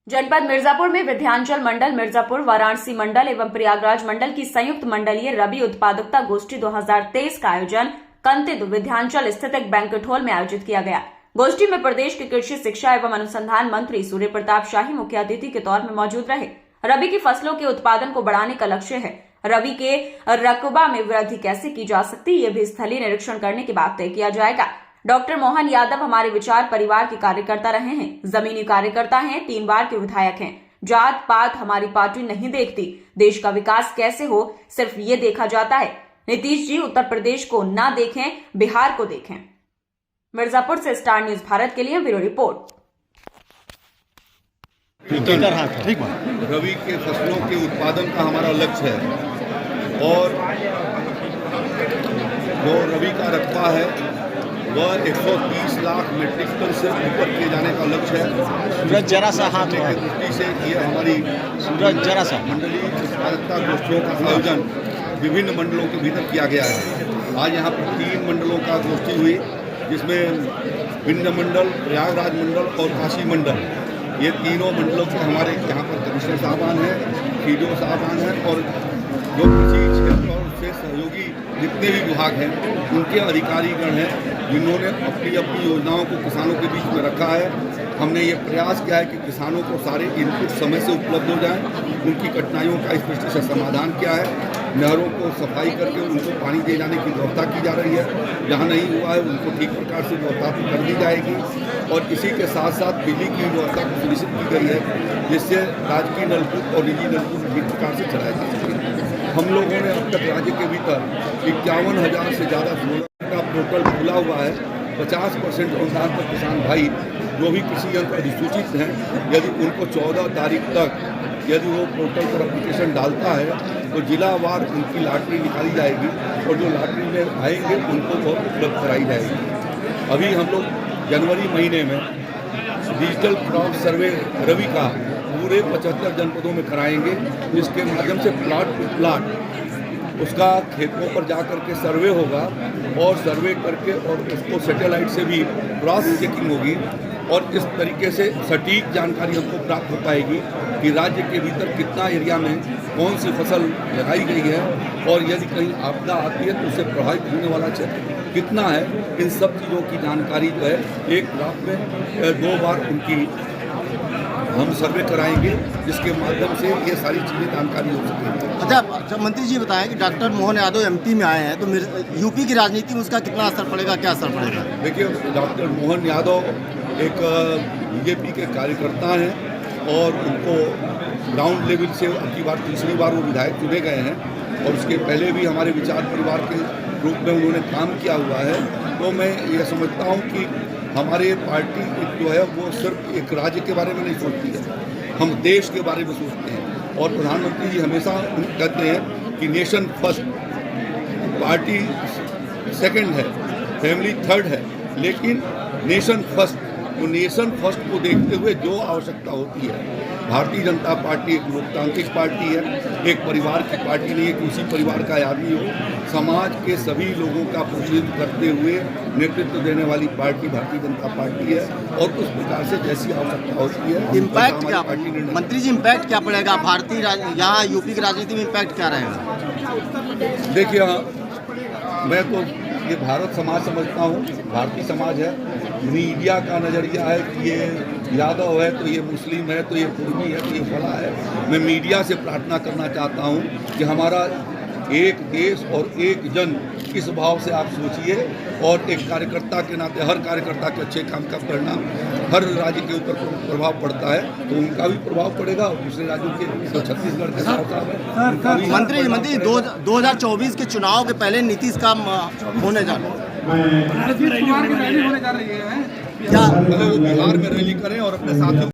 जनपद मिर्जापुर में विंध्याचल मंडल, मिर्जापुर, वाराणसी मंडल एवं प्रयागराज मंडल की संयुक्त मंडलीय रबी उत्पादकता गोष्ठी 2023 का आयोजन कंतिद विंध्याचल स्थित एक बैंक्वेट हॉल में आयोजित किया गया। गोष्ठी में प्रदेश के कृषि, शिक्षा एवं अनुसंधान मंत्री सूर्य प्रताप शाही मुख्य अतिथि के तौर में मौजूद रहे। रबी की फसलों के उत्पादन को बढ़ाने का लक्ष्य है। रबी के रकबा में वृद्धि कैसे की जा सकती है, ये भी स्थलीय निरीक्षण करने के बाद तय किया जाएगा। डॉक्टर मोहन यादव हमारे विचार परिवार के कार्यकर्ता रहे हैं, जमीनी कार्यकर्ता हैं, 3 बार के विधायक हैं। जात पात हमारी पार्टी नहीं देखती। देश का विकास कैसे हो सिर्फ ये देखा जाता है। नीतीश जी उत्तर प्रदेश को ना देखें, बिहार को देखें। मिर्जापुर से स्टार न्यूज भारत के लिए ब्यूरो रिपोर्ट। रबी के फसलों के उत्पादन का हमारा लक्ष्य है और जो रबी का रकबा है वह 130 लाख मीट्रिक टन से ऊपर किए जाने का लक्ष्य है। सूरज जरा सा हाथ है दृष्टि से ये हमारी सूरज जरा सा मंडलीय उत्पादकता गोष्ठियों का आयोजन विभिन्न मंडलों के भीतर किया गया है। आज यहाँ पर 3 मंडलों का गोष्ठी हुई, जिसमें विंध्य मंडल, प्रयागराज मंडल और काशी मंडल, ये तीनों मंडलों के हमारे यहाँ पर कमिश्नर साहबान हैं, पीडीओ साहबान हैं और जो कृषि क्षेत्र और उससे सहयोगी जितने भी विभाग हैं उनके अधिकारीगण हैं, जिन्होंने अपनी अपनी योजनाओं को किसानों के बीच में रखा है। हमने ये प्रयास किया है कि किसानों को सारे इनपुट समय से उपलब्ध हो जाएं, उनकी कठिनाइयों का इस दृष्टि से समाधान किया है। नहरों को सफाई करके उनको पानी दे जाने की व्यवस्था की जा रही है। जहाँ नहीं हुआ है उनको ठीक प्रकार से व्यवस्था कर दी जाएगी और इसी के साथ साथ बिजली की व्यवस्था को सुनिश्चित की गई है, जिससे राजकीय नलकूप और निजी नलकूप ठीक प्रकार से चलाए जा सके। हम लोगों ने अब तक राज्य के भीतर 51,000 से ज़्यादा सोलर का पोर्टल खुला हुआ है। 50% अनुदान पर किसान भाई जो भी कृषि यंत्र अधिसूचित हैं, यदि उनको 14 तारीख तक यदि वो पोर्टल पर एप्लीकेशन डालता है तो जिलावार उनकी लॉटरी निकाली जाएगी और जो लॉटरी में आएंगे उनको वो उपलब्ध कराई जाएगी। अभी हम लोग जनवरी महीने में डिजिटल क्रॉप सर्वे रबी का पूरे 75 जनपदों में कराएंगे, जिसके माध्यम से प्लाट टू प्लाट उसका खेतों पर जा कर के सर्वे होगा और सर्वे करके और उसको सैटेलाइट से भी क्रॉस चेकिंग होगी और इस तरीके से सटीक जानकारी हमको प्राप्त हो पाएगी कि राज्य के भीतर कितना एरिया में कौन सी फसल लगाई गई है और यदि कहीं आपदा आती है तो उससे प्रभावित होने वाला क्षेत्र कितना है। इन सब चीज़ों की जानकारी जो है एक ग्राफ में 2 बार उनकी हम सर्वे कराएंगे, जिसके माध्यम से ये सारी चीज़ें जानकारी हो सकेंगी। अच्छा, मंत्री जी बताएं कि डॉक्टर मोहन यादव एमपी में आए हैं तो यूपी की राजनीति में उसका कितना असर पड़ेगा, क्या असर पड़ेगा? देखिए, डॉक्टर मोहन यादव एक बीजेपी के कार्यकर्ता हैं और उनको ग्राउंड लेवल से अब की बार 3री बार वो विधायक चुने गए हैं और उसके पहले भी हमारे विचार परिवार के रूप में उन्होंने काम किया हुआ है। तो मैं ये समझता हूँ कि हमारे पार्टी जो है वो सिर्फ एक राज्य के बारे में नहीं सोचती है, हम देश के बारे में सोचते हैं। और प्रधानमंत्री जी हमेशा कहते हैं कि नेशन फर्स्ट, पार्टी सेकंड है, फैमिली थर्ड है, लेकिन नेशन फर्स्ट, तो नेशन फर्स्ट को देखते हुए जो आवश्यकता होती है। भारतीय जनता पार्टी एक लोकतांत्रिक पार्टी है, एक परिवार की पार्टी नहीं है कि उसी परिवार का आदमी हो। समाज के सभी लोगों का प्रतिनिधित्व करते हुए नेतृत्व देने वाली पार्टी भारतीय जनता पार्टी है और उस प्रकार से जैसी आवश्यकता होती है। इम्पैक्ट क्या मंत्री जी, इम्पैक्ट क्या पड़ेगा भारतीय यहाँ यूपी की राजनीति में? इम्पैक्ट क्या रहेगा? देखिए, मैं तो ये भारत समाज समझता हूँ, भारतीय समाज है। मीडिया का नज़रिया है कि ये यादव है तो ये मुस्लिम है तो ये कुर्मी है तो ये फला है। मैं मीडिया से प्रार्थना करना चाहता हूँ कि हमारा एक देश और एक जन, इस भाव से आप सोचिए और एक कार्यकर्ता के नाते हर कार्यकर्ता के अच्छे काम का परिणाम हर राज्य के ऊपर प्रभाव पड़ता है, तो उनका भी प्रभाव पड़ेगा और दूसरे राज्यों के तो छत्तीसगढ़ के साथ है। मंत्री 2024 के चुनाव के पहले नीतीश का होने जा रहा है, क्या मतलब वो बिहार में रैली करें और अपने साथियों